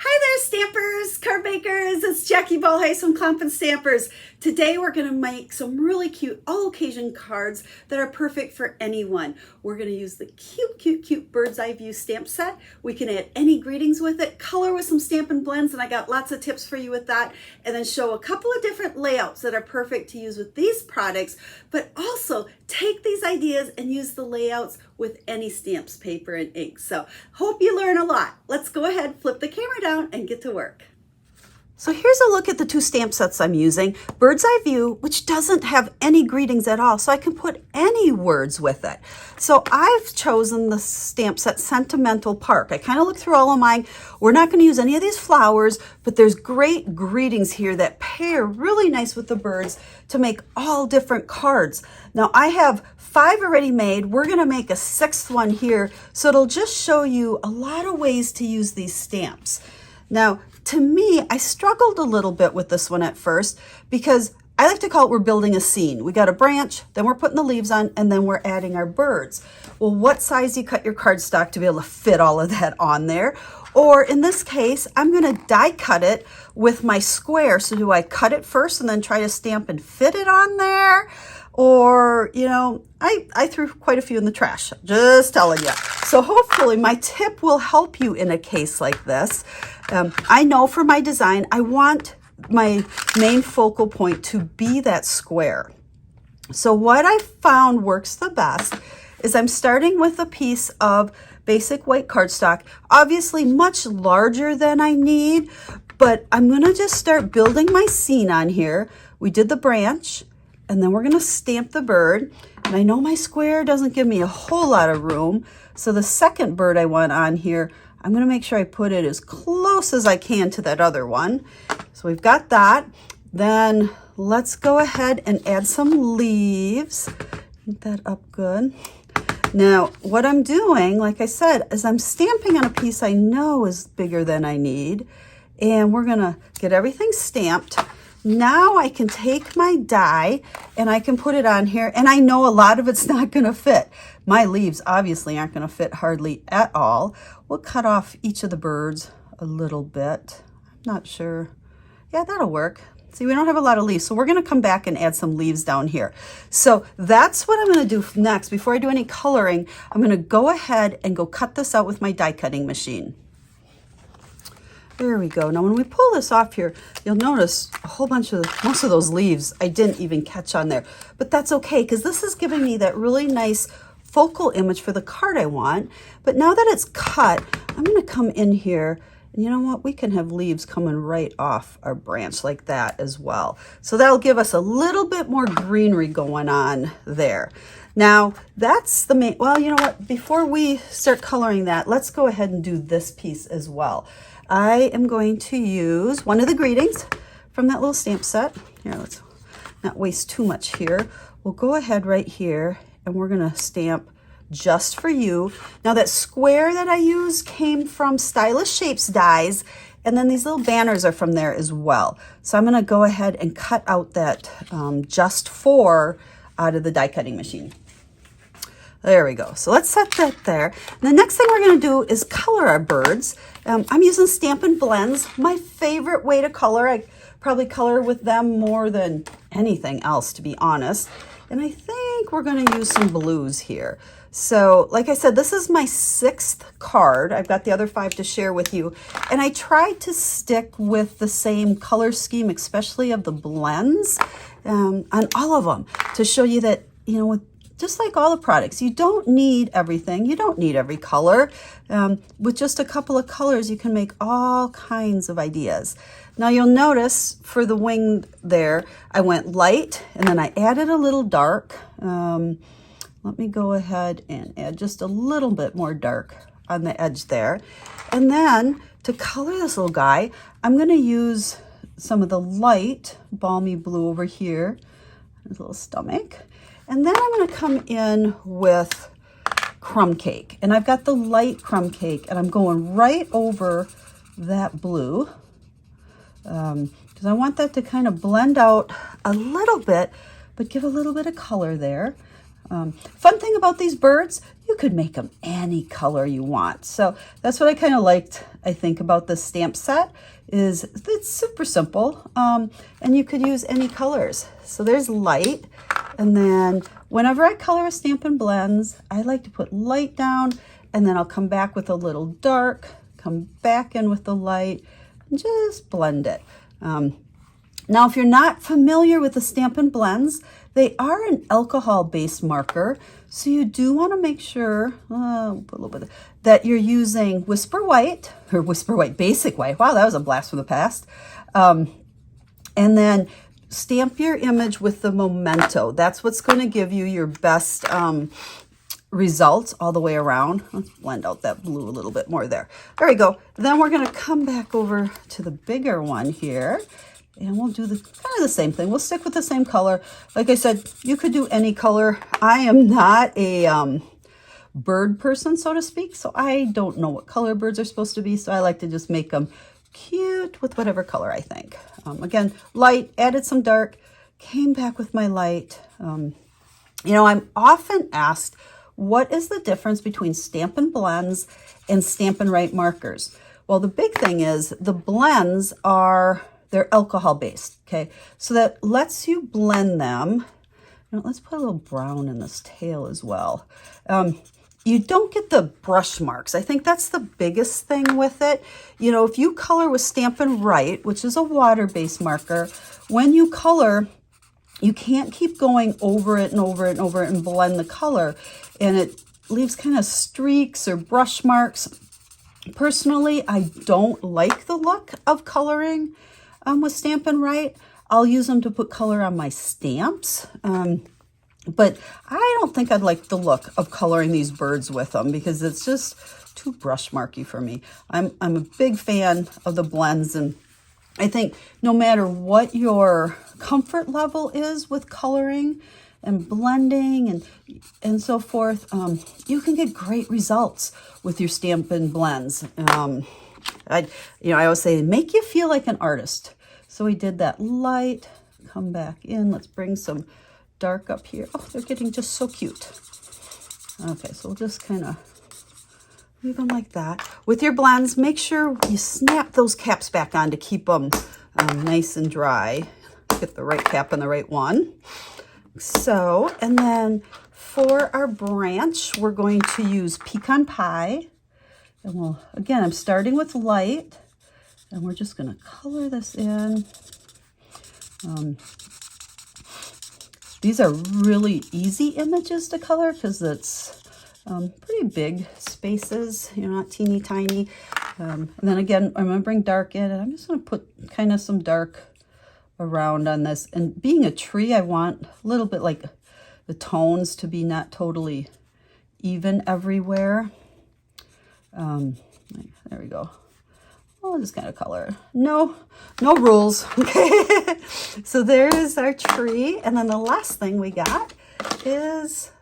Hi there, stampers, card makers. It's Jackie Ballheis from Clump and Stampers. Today we're going to make some really cute all occasion cards that are perfect for anyone. We're going to use the cute bird's eye view stamp set. We can add any greetings with it, color with some Stampin Blends, and I got lots of tips for you with that, and then show a couple of different layouts that are perfect to use with these products, but also take these ideas and use the layouts with any stamps, paper, and ink. So hope you learn a lot. Let's go ahead, flip the camera down, and get to work. So here's a look at the two stamp sets I'm using. Bird's Eye View, which doesn't have any greetings at all, so I can put any words with it. So I've chosen the stamp set Sentimental Park. I kind of looked through all of mine. We're not going to use any of these flowers, but there's great greetings here that pair really nice with the birds to make all different cards. Now I have 5 already made. We're going to make a 6th one here, so it'll just show you a lot of ways to use these stamps. Now, to me, I struggled a little bit with this one at first because I like to call it we're building a scene. We got a branch, then we're putting the leaves on, and then we're adding our birds. Well, what size do you cut your cardstock to be able to fit all of that on there? Or in this case, I'm going to die cut it with my square. So do I cut it first and then try to stamp and fit it on there? Or, you know, I threw quite a few in the trash, just telling you. So hopefully my tip will help you in a case like this. I know for my design, I want my main focal point to be that square. So what I found works the best is I'm starting with a piece of basic white cardstock, obviously much larger than I need, but I'm gonna just start building my scene on here. We did the branch, and then we're gonna stamp the bird. And I know my square doesn't give me a whole lot of room, so the second bird I want on here, I'm gonna make sure I put it as close as I can to that other one. So we've got that. Then let's go ahead and add some leaves. Get that up good. Now, what I'm doing, like I said, is I'm stamping on a piece I know is bigger than I need, and we're gonna get everything stamped. Now I can take my die and I can put it on here, and I know a lot of it's not gonna fit. My leaves obviously aren't gonna fit hardly at all. We'll cut off each of the birds a little bit. I'm not sure. Yeah, that'll work. See, we don't have a lot of leaves, so we're gonna come back and add some leaves down here. So that's what I'm gonna do next. Before I do any coloring, I'm gonna go ahead and go cut this out with my die cutting machine. There we go. Now when we pull this off here, you'll notice a whole bunch of, most of those leaves I didn't even catch on there. But that's okay, because this is giving me that really nice focal image for the card I want. But now that it's cut, I'm gonna come in here, and you know what? We can have leaves coming right off our branch like that as well. So that'll give us a little bit more greenery going on there. Now that's the main, well, you know what? Before we start coloring that, let's go ahead and do this piece as well. I am going to use one of the greetings from that little stamp set. Here, let's not waste too much here. We'll go ahead right here, and we're gonna stamp Just For You. Now that square that I use came from Stylish Shapes dies, and then these little banners are from there as well. So I'm gonna go ahead and cut out that Just For out of the die cutting machine. There we go. So let's set that there. And the next thing we're going to do is color our birds. I'm using Stampin Blends, my favorite way to color. I probably color with them more than anything else, to be honest. And I think we're going to use some blues here. So like I said, this is my 6th card. I've got the other 5 to share with you. And I tried to stick with the same color scheme, especially of the blends, on all of them, to show you that, you know, just like all the products, you don't need everything. You don't need every color. With just a couple of colors, you can make all kinds of ideas. Now you'll notice for the wing there, I went light and then I added a little dark. Let me go ahead and add just a little bit more dark on the edge there. And then to color this little guy, I'm gonna use some of the light balmy blue over here, his little stomach. And then I'm going to come in with crumb cake. And I've got the light crumb cake, and I'm going right over that blue because I want that to kind of blend out a little bit, but give a little bit of color there. Fun thing about these birds, you could make them any color you want. So that's what I kind of liked, I think, about this stamp set is it's super simple, and you could use any colors. So there's light, and then whenever I color a Stampin' Blends, I like to put light down, and then I'll come back with a little dark, come back in with the light, and just blend it. Now, if you're not familiar with the Stampin' Blends, they are an alcohol-based marker, so you do want to make sure put a little bit that you're using Whisper White, or Whisper White Basic White. Wow, that was a blast from the past. And then stamp your image with the Memento. That's what's going to give you your best results all the way around. Let's blend out that blue a little bit more there. There we go. Then we're going to come back over to the bigger one here. And we'll do kind of the same thing. We'll stick with the same color. Like I said, you could do any color. I am not a bird person, so to speak, so I don't know what color birds are supposed to be, so I like to just make them cute with whatever color I think. Again, light, added some dark, came back with my light. You know, I'm often asked, what is the difference between Stampin' Blends and Stampin' Write markers? Well, the big thing is the blends they're alcohol based, okay? So that lets you blend them. Now, let's put a little brown in this tail as well. You don't get the brush marks. I think that's the biggest thing with it. You know, if you color with Stampin' Write, which is a water-based marker, when you color, you can't keep going over it and over it and over it and blend the color. And it leaves kind of streaks or brush marks. Personally, I don't like the look of coloring with Stampin' Write. I'll use them to put color on my stamps, but I don't think I'd like the look of coloring these birds with them because it's just too brush marky for me. I'm a big fan of the blends, and I think no matter what your comfort level is with coloring and blending and so forth, you can get great results with your Stampin' Blends. I always say, make you feel like an artist. So we did that light, come back in. Let's bring some dark up here. Oh, they're getting just so cute. Okay, so we'll just kind of leave them like that. With your blends, make sure you snap those caps back on to keep them nice and dry. Get the right cap and the right one. So, and then for our branch, we're going to use Pecan Pie. And again, I'm starting with light, and we're just going to color this in. These are really easy images to color because it's pretty big spaces, you know, not teeny tiny. And then again, I'm going to bring dark in, and I'm just going to put kind of some dark around on this. And being a tree, I want a little bit like the tones to be not totally even everywhere. There we go. I'll just kind of color. No rules. Okay. So there's our tree. And then the last thing we got is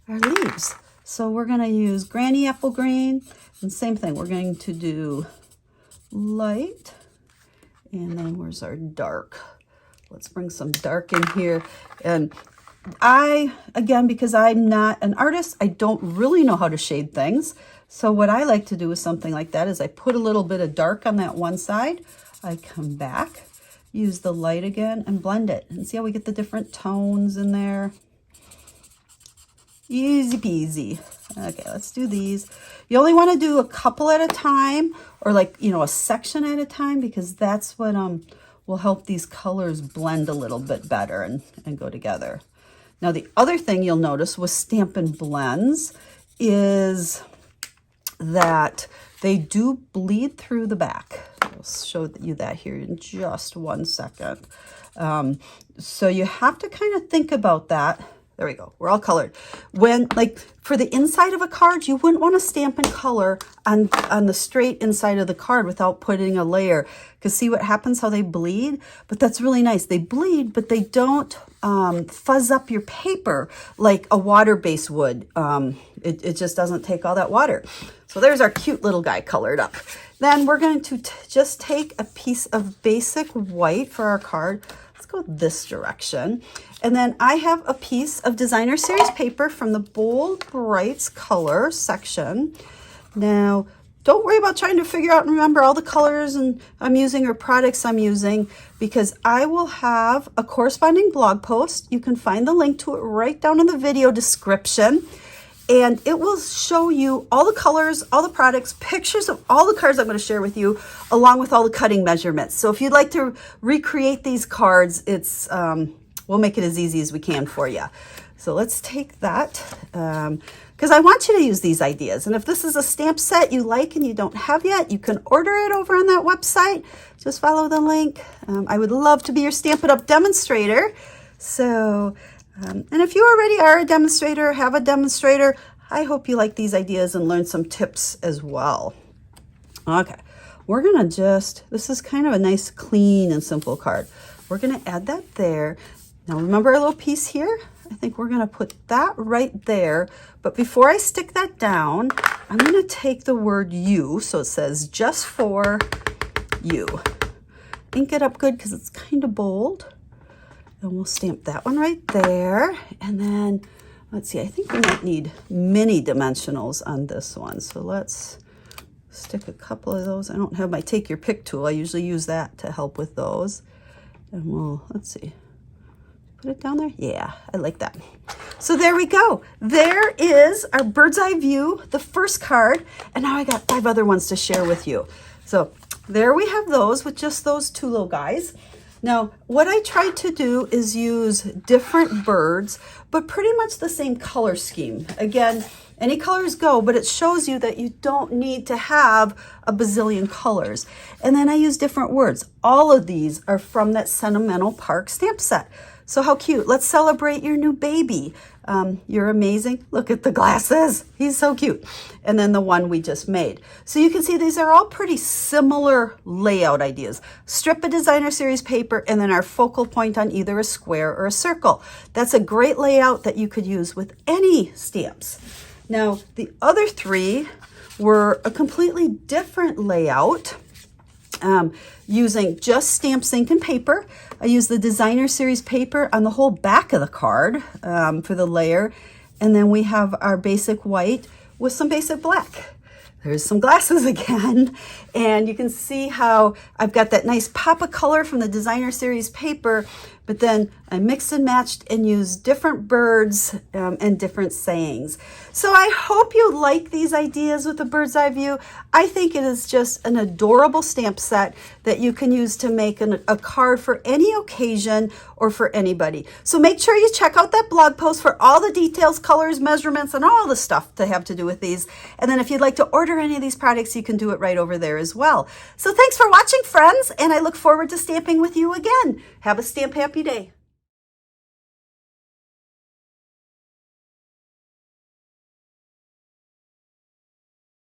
our leaves. So we're going to use Granny Apple Green. And same thing. We're going to do light. And then where's our dark? Let's bring some dark in here. And again, because I'm not an artist, I don't really know how to shade things. So what I like to do with something like that is I put a little bit of dark on that one side. I come back, use the light again, and blend it. And see how we get the different tones in there? Easy peasy. Okay, let's do these. You only want to do a couple at a time, or like, you know, a section at a time, because that's what will help these colors blend a little bit better and go together. Now, the other thing you'll notice with Stampin' Blends is that they do bleed through the back. I'll show you that here in just 1 second. So you have to kind of think about that. There we go. We're all colored. When, like, for the inside of a card, you wouldn't want to stamp in color on the straight inside of the card without putting a layer. Because see what happens, how they bleed? But that's really nice. They bleed, but they don't fuzz up your paper like a water-based would. It just doesn't take all that water. So there's our cute little guy colored up. Then we're going to just take a piece of basic white for our card. Let's go this direction. And then I have a piece of designer series paper from the Bold Brights color section. Now, don't worry about trying to figure out and remember all the colors I'm using or products I'm using, because I will have a corresponding blog post. You can find the link to it right down in the video description. And it will show you all the colors, all the products, pictures of all the cards I'm going to share with you, along with all the cutting measurements. So if you'd like to recreate these cards, we'll make it as easy as we can for you. So let's take that, because I want you to use these ideas. And if this is a stamp set you like and you don't have yet, you can order it over on that website. Just follow the link. I would love to be your Stampin' Up! Demonstrator. So... and if you already are a demonstrator, have a demonstrator, I hope you like these ideas and learn some tips as well. Okay, we're gonna this is kind of a nice, clean and simple card. We're gonna add that there. Now remember our little piece here? I think we're gonna put that right there. But before I stick that down, I'm gonna take the word you, so it says just for you. Ink it up good because it's kind of bold. And we'll stamp that one right there. And then, let's see, I think we might need mini dimensionals on this one. So let's stick a couple of those. I don't have my take your pick tool. I usually use that to help with those. And let's see, put it down there. Yeah, I like that. So there we go. There is our bird's eye view, the first card. And now I got 5 other ones to share with you. So there we have those with just those 2 little guys. Now, what I tried to do is use different birds, but pretty much the same color scheme. Again, any colors go, but it shows you that you don't need to have a bazillion colors. And then I use different words. All of these are from that Sentimental Park stamp set. So how cute. Let's celebrate your new baby. You're amazing. Look at the glasses. He's so cute. And then the one we just made. So you can see these are all pretty similar layout ideas. Strip of designer series paper and then our focal point on either a square or a circle. That's a great layout that you could use with any stamps. Now, the other 3 were a completely different layout. Using just stamps, ink, and paper. I use the designer series paper on the whole back of the card for the layer. And then we have our basic white with some basic black. There's some glasses again. And you can see how I've got that nice pop of color from the designer series paper, but then I mixed and matched and used different birds and different sayings. So I hope you like these ideas with the bird's eye view. I think it is just an adorable stamp set that you can use to make a card for any occasion or for anybody. So make sure you check out that blog post for all the details, colors, measurements, and all the stuff to have to do with these. And then if you'd like to order any of these products, you can do it right over there as well. So thanks for watching, friends, and I look forward to stamping with you again. Have a stamp happy day.